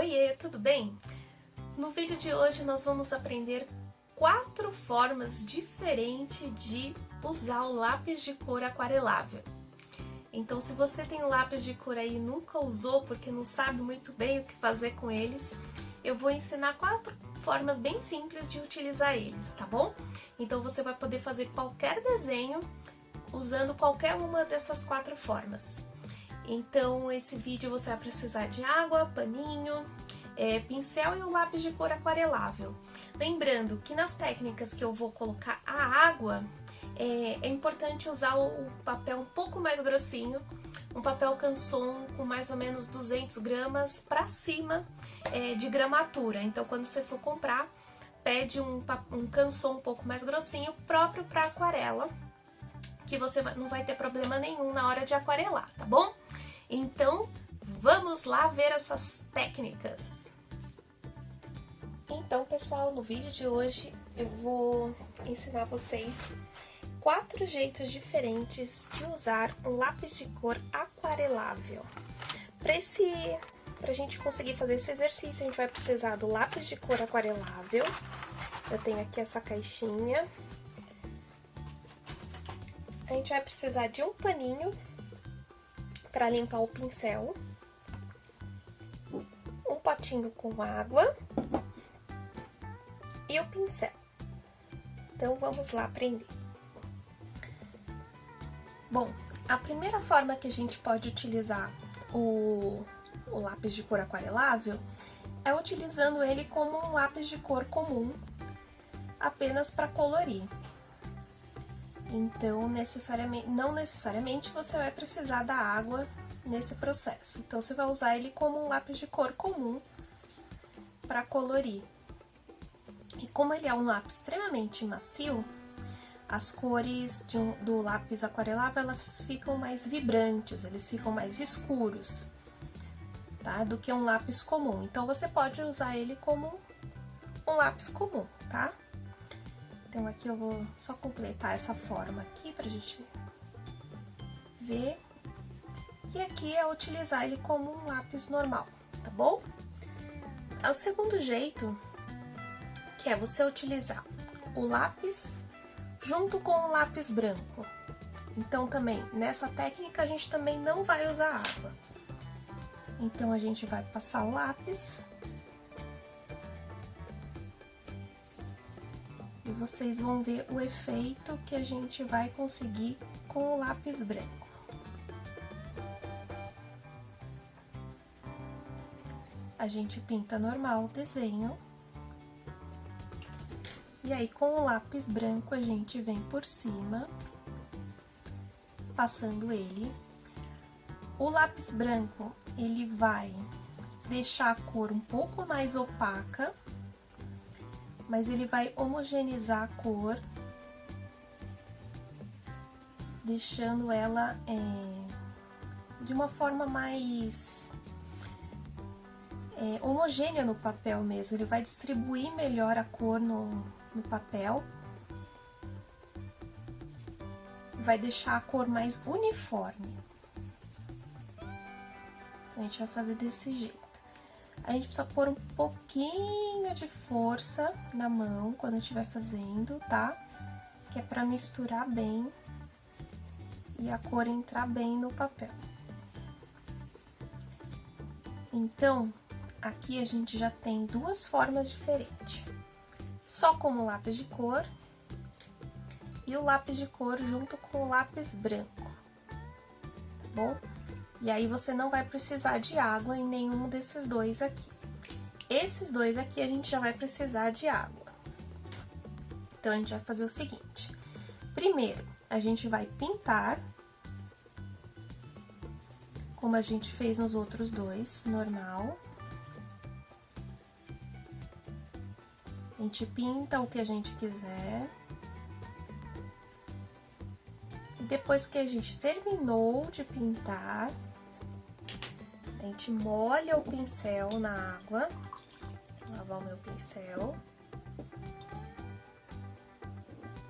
Oiê, tudo bem? No vídeo de hoje nós vamos aprender 4 formas diferentes de usar o lápis de cor aquarelável. Então, se você tem um lápis de cor aí e nunca usou porque não sabe muito bem o que fazer com eles, eu vou ensinar 4 formas bem simples de utilizar eles, tá bom? Então você vai poder fazer qualquer desenho usando qualquer uma dessas 4 formas. Então, esse vídeo você vai precisar de água, paninho, pincel e o lápis de cor aquarelável. Lembrando que nas técnicas que eu vou colocar a água, é importante usar o papel um pouco mais grossinho, um papel canson com mais ou menos 200 gramas para cima de gramatura. Então, quando você for comprar, pede um canson um pouco mais grossinho, próprio para aquarela, que você não vai ter problema nenhum na hora de aquarelar, tá bom? Então, vamos lá ver essas técnicas. Então, pessoal, no vídeo de hoje eu vou ensinar vocês 4 jeitos diferentes de usar um lápis de cor aquarelável. Pra gente conseguir fazer esse exercício, a gente vai precisar do lápis de cor aquarelável. Eu tenho aqui essa caixinha. A gente vai precisar de um paninho para limpar o pincel, um potinho com água e o pincel. Então, vamos lá aprender. Bom, a primeira forma que a gente pode utilizar o lápis de cor aquarelável é utilizando ele como um lápis de cor comum, apenas para colorir. Então, não necessariamente você vai precisar da água nesse processo. Então, você vai usar ele como um lápis de cor comum para colorir. E como ele é um lápis extremamente macio, as cores do lápis aquarelável, elas ficam mais vibrantes, eles ficam mais escuros, tá? Do que um lápis comum. Então, você pode usar ele como um lápis comum, tá? Então, aqui eu vou só completar essa forma aqui pra gente ver. E aqui é utilizar ele como um lápis normal, tá bom? O segundo jeito, que é você utilizar o lápis junto com o lápis branco. Então, também, nessa técnica, a gente também não vai usar água. Então, a gente vai passar o lápis. E vocês vão ver o efeito que a gente vai conseguir com o lápis branco. A gente pinta normal o desenho. E aí, com o lápis branco, a gente vem por cima, passando ele. O lápis branco, ele vai deixar a cor um pouco mais opaca, mas ele vai homogeneizar a cor, deixando ela de uma forma mais homogênea no papel mesmo. Ele vai distribuir melhor a cor no papel, vai deixar a cor mais uniforme. A gente vai fazer desse jeito. A gente precisa pôr um pouquinho de força na mão quando a gente vai fazendo, tá? Que é pra misturar bem e a cor entrar bem no papel. Então, aqui a gente já tem 2 formas diferentes. Só com o lápis de cor e o lápis de cor junto com o lápis branco, tá bom? E aí, você não vai precisar de água em nenhum desses dois aqui. Esses dois aqui, a gente já vai precisar de água. Então, a gente vai fazer o seguinte. Primeiro, a gente vai pintar, como a gente fez nos outros dois, normal. A gente pinta o que a gente quiser. E depois que a gente terminou de pintar, a gente molha o pincel na água. Vou lavar o meu pincel.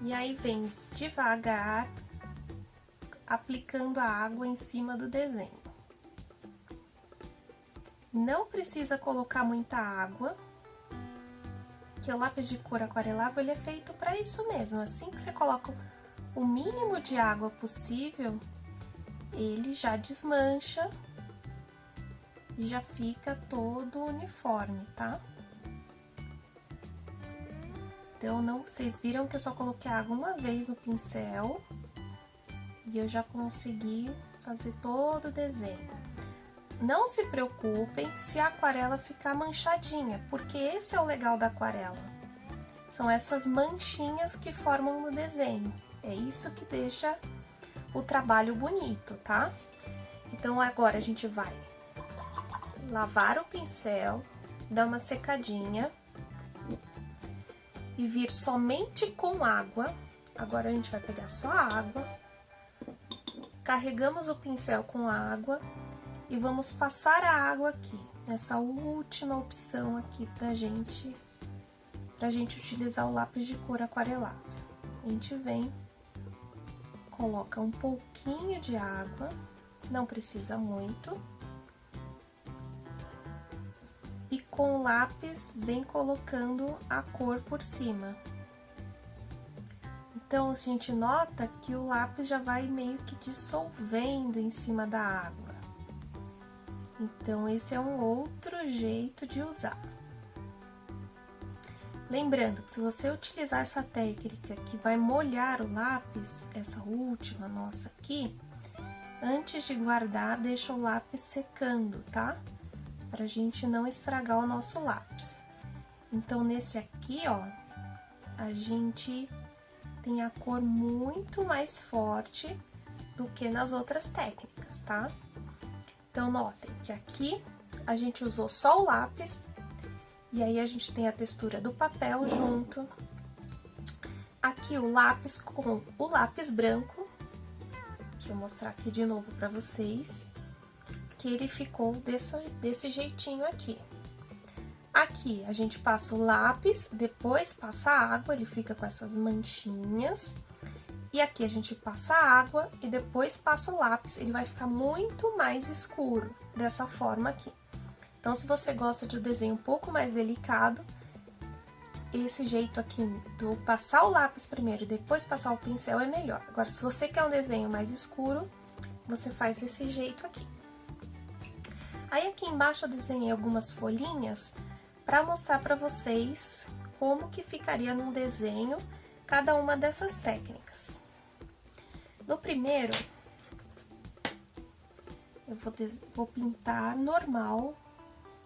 E aí, vem devagar, aplicando a água em cima do desenho. Não precisa colocar muita água, que o lápis de cor aquarelável ele é feito para isso mesmo. Assim que você coloca o mínimo de água possível, ele já desmancha e já fica todo uniforme, tá? Então, vocês viram que eu só coloquei água uma vez no pincel e eu já consegui fazer todo o desenho. Não se preocupem se a aquarela ficar manchadinha, porque esse é o legal da aquarela. São essas manchinhas que formam no desenho. É isso que deixa o trabalho bonito, tá? Então, agora a gente vai lavar o pincel, dar uma secadinha e vir somente com água. Agora a gente vai pegar só a água, carregamos o pincel com a água e vamos passar a água aqui, nessa última opção aqui pra gente utilizar o lápis de cor aquarelável. A gente vem, coloca um pouquinho de água, não precisa muito, e com o lápis vem colocando a cor por cima. Então, a gente nota que o lápis já vai meio que dissolvendo em cima da água. Então, esse é um outro jeito de usar. Lembrando que se você utilizar essa técnica que vai molhar o lápis, essa última nossa aqui, antes de guardar, deixa o lápis secando, tá? Pra gente não estragar o nosso lápis. Então, nesse aqui, ó, a gente tem a cor muito mais forte do que nas outras técnicas, tá? Então, notem que aqui a gente usou só o lápis, e aí a gente tem a textura do papel junto. Aqui o lápis com o lápis branco. Deixa eu mostrar aqui de novo pra vocês, que ele ficou desse jeitinho aqui. Aqui a gente passa o lápis, depois passa a água, ele fica com essas manchinhas. E aqui a gente passa a água e depois passa o lápis, ele vai ficar muito mais escuro, dessa forma aqui. Então, se você gosta de um desenho um pouco mais delicado, esse jeito aqui do passar o lápis primeiro e depois passar o pincel é melhor. Agora, se você quer um desenho mais escuro, você faz desse jeito aqui. Aí, aqui embaixo eu desenhei algumas folhinhas para mostrar para vocês como que ficaria num desenho cada uma dessas técnicas. No primeiro, eu vou pintar normal,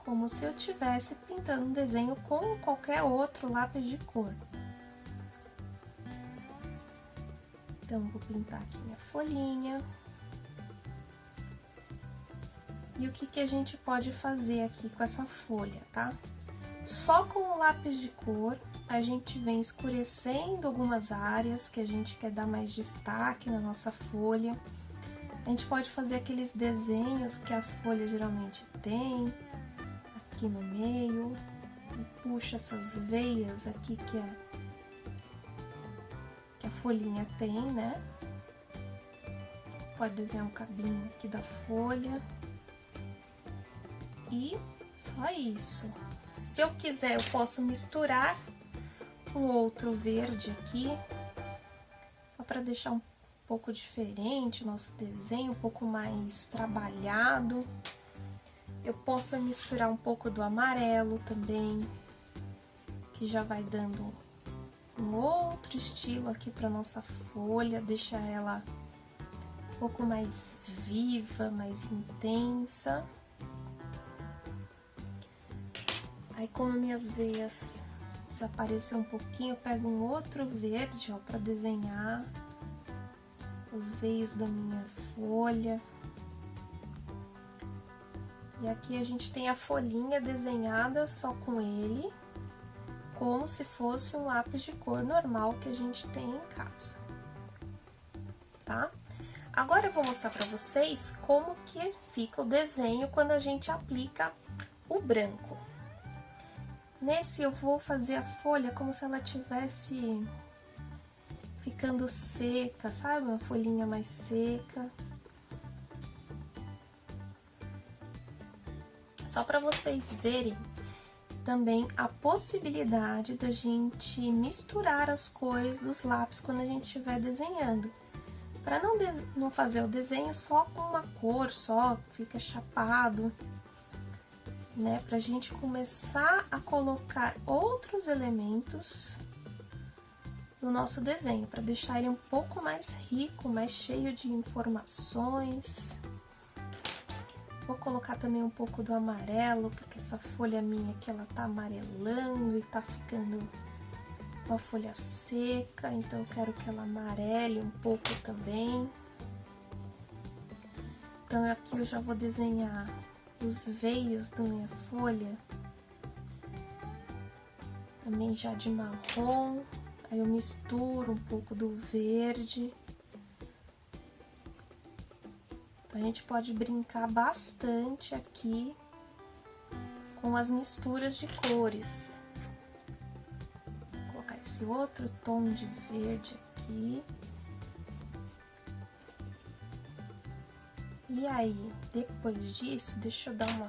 como se eu estivesse pintando um desenho com qualquer outro lápis de cor. Então, vou pintar aqui minha folhinha. E o que a gente pode fazer aqui com essa folha, tá? Só com o lápis de cor, a gente vem escurecendo algumas áreas que a gente quer dar mais destaque na nossa folha. A gente pode fazer aqueles desenhos que as folhas geralmente têm, aqui no meio, e puxa essas veias aqui que a folhinha tem, né? Pode desenhar um cabinho aqui da folha. E só isso. Se eu quiser, eu posso misturar um outro verde aqui, só para deixar um pouco diferente o nosso desenho, um pouco mais trabalhado. Eu posso misturar um pouco do amarelo também, que já vai dando um outro estilo aqui para nossa folha, deixa ela um pouco mais viva, mais intensa. Aí, como minhas veias desapareceram um pouquinho, eu pego um outro verde, ó, para desenhar os veios da minha folha. E aqui a gente tem a folhinha desenhada só com ele, como se fosse um lápis de cor normal que a gente tem em casa, tá? Agora eu vou mostrar para vocês como que fica o desenho quando a gente aplica o branco. Nesse eu vou fazer a folha como se ela tivesse ficando seca, sabe? Uma folhinha mais seca. Só para vocês verem também a possibilidade da gente misturar as cores dos lápis quando a gente estiver desenhando. Para não fazer o desenho só com uma cor só, fica chapado, né? Pra gente começar a colocar outros elementos no nosso desenho, para deixar ele um pouco mais rico, mais cheio de informações. Vou colocar também um pouco do amarelo, porque essa folha minha aqui, ela tá amarelando e tá ficando uma folha seca, então eu quero que ela amarele um pouco também. Então aqui eu já vou desenhar os veios da minha folha, também já de marrom, aí eu misturo um pouco do verde. Então, a gente pode brincar bastante aqui com as misturas de cores. Vou colocar esse outro tom de verde aqui. E aí, depois disso, deixa eu dar um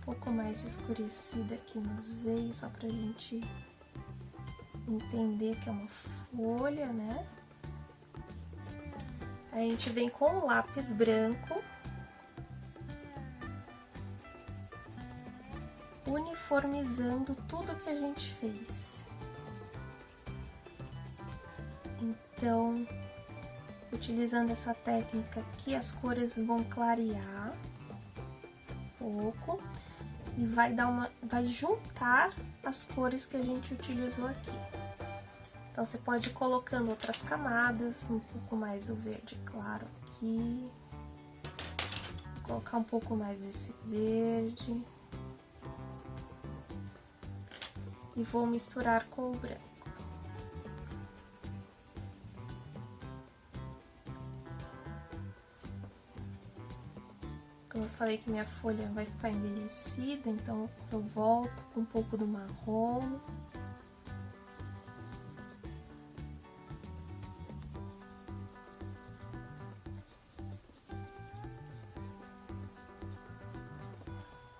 pouco mais de escurecida aqui nos veios, só pra gente entender que é uma folha, né? Aí a gente vem com o lápis branco, uniformizando tudo que a gente fez. Então, utilizando essa técnica aqui, as cores vão clarear um pouco e vai juntar as cores que a gente utilizou aqui. Então, você pode ir colocando outras camadas, um pouco mais do verde claro aqui, vou colocar um pouco mais desse verde e vou misturar com o branco. Como eu falei que minha folha vai ficar envelhecida, então eu volto com um pouco do marrom.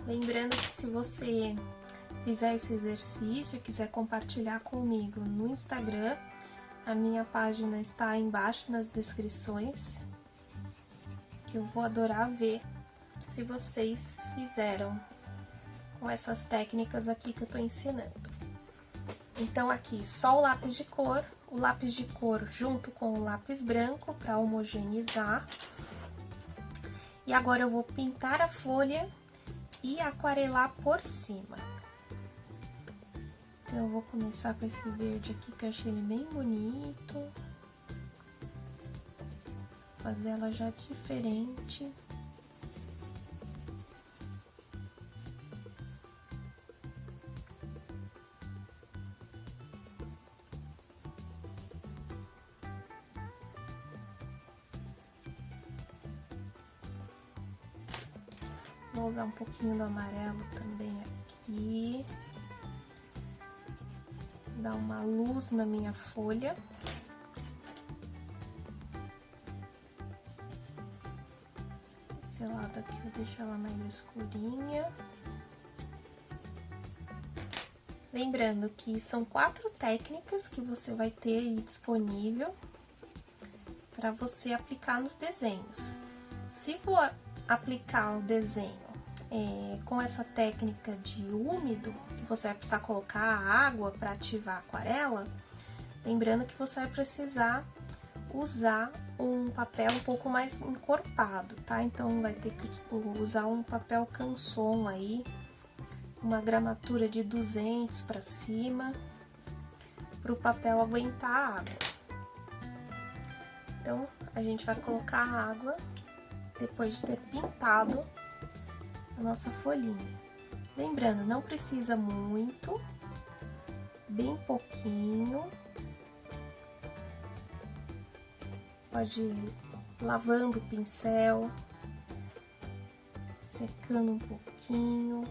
Lembrando que se você fizer esse exercício e quiser compartilhar comigo no Instagram, a minha página está aí embaixo nas descrições, que eu vou adorar ver se vocês fizeram com essas técnicas aqui que eu tô ensinando. Então aqui só o lápis de cor junto com o lápis branco para homogeneizar. E agora eu vou pintar a folha e aquarelar por cima. Então eu vou começar com esse verde aqui, que eu achei ele bem bonito. Fazer ela já diferente. Vou usar um pouquinho do amarelo também aqui. Dar uma luz na minha folha. Esse lado aqui eu deixo ela mais escurinha. Lembrando que são 4 técnicas que você vai ter aí disponível para você aplicar nos desenhos. Se for aplicar o desenho com essa técnica de úmido, que você vai precisar colocar água para ativar a aquarela, lembrando que você vai precisar usar um papel um pouco mais encorpado, tá? Então, vai ter que usar um papel canson aí, uma gramatura de 200 para cima, para o papel aguentar a água. Então, a gente vai colocar a água depois de ter pintado a nossa folhinha. Lembrando, não precisa muito, bem pouquinho. Pode ir lavando o pincel, secando um pouquinho.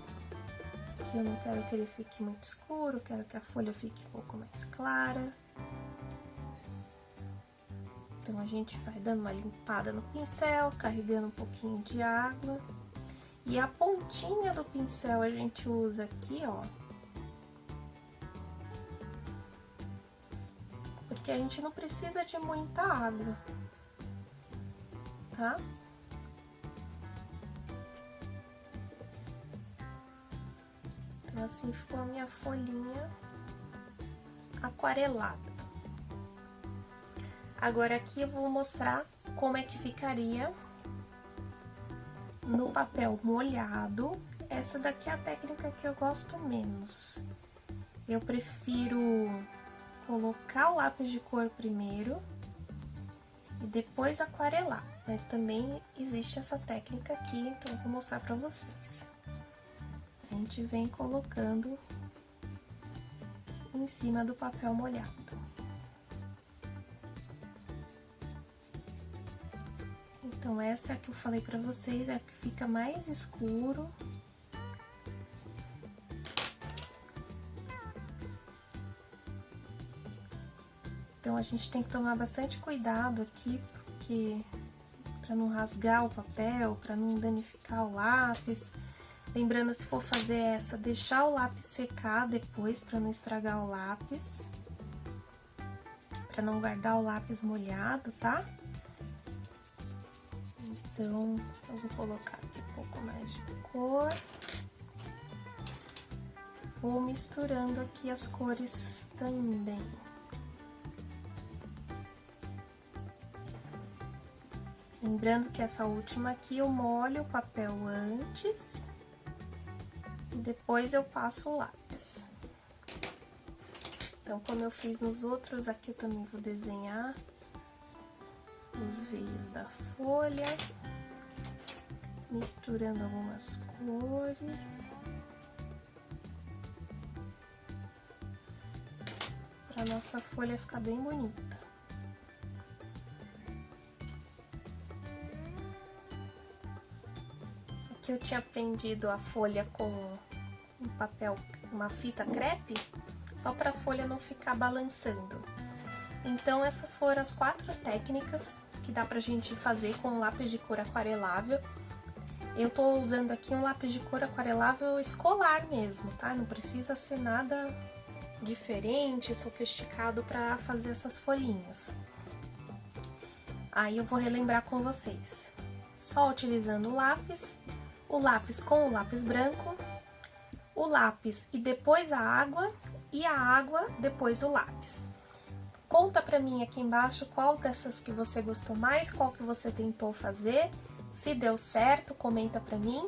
Aqui eu não quero que ele fique muito escuro, quero que a folha fique um pouco mais clara. Então, a gente vai dando uma limpada no pincel, carregando um pouquinho de água. E a pontinha do pincel a gente usa aqui, ó. Porque a gente não precisa de muita água, tá? Então, assim ficou a minha folhinha aquarelada. Agora aqui eu vou mostrar como é que ficaria no papel molhado. Essa daqui é a técnica que eu gosto menos. Eu prefiro colocar o lápis de cor primeiro e depois aquarelar, mas também existe essa técnica aqui, então eu vou mostrar pra vocês. A gente vem colocando em cima do papel molhado. Então, essa que eu falei pra vocês é a que fica mais escuro. Então, a gente tem que tomar bastante cuidado aqui, porque pra não rasgar o papel, pra não danificar o lápis. Lembrando, se for fazer essa, deixar o lápis secar depois, pra não estragar o lápis. Pra não guardar o lápis molhado, tá? Então, eu vou colocar aqui um pouco mais de cor. Vou misturando aqui as cores também. Lembrando que essa última aqui eu molho o papel antes e depois eu passo o lápis. Então, como eu fiz nos outros, aqui eu também vou desenhar os veios da folha, misturando algumas cores, para nossa folha ficar bem bonita. Aqui eu tinha prendido a folha com um papel, uma fita crepe, só para a folha não ficar balançando. Então, essas foram as 4 técnicas que dá pra gente fazer com lápis de cor aquarelável. Eu tô usando aqui um lápis de cor aquarelável escolar mesmo, tá? Não precisa ser nada diferente, sofisticado pra fazer essas folhinhas. Aí eu vou relembrar com vocês. Só utilizando o lápis com o lápis branco, o lápis e depois a água, e a água depois o lápis. Conta pra mim aqui embaixo qual dessas que você gostou mais, qual que você tentou fazer. Se deu certo, comenta pra mim.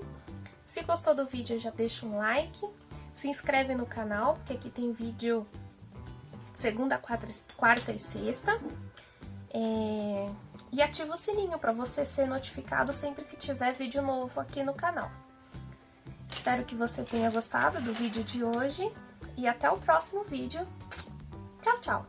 Se gostou do vídeo, já deixa um like. Se inscreve no canal, porque aqui tem vídeo segunda, quarta e sexta. E ativa o sininho pra você ser notificado sempre que tiver vídeo novo aqui no canal. Espero que você tenha gostado do vídeo de hoje. E até o próximo vídeo. Tchau, tchau!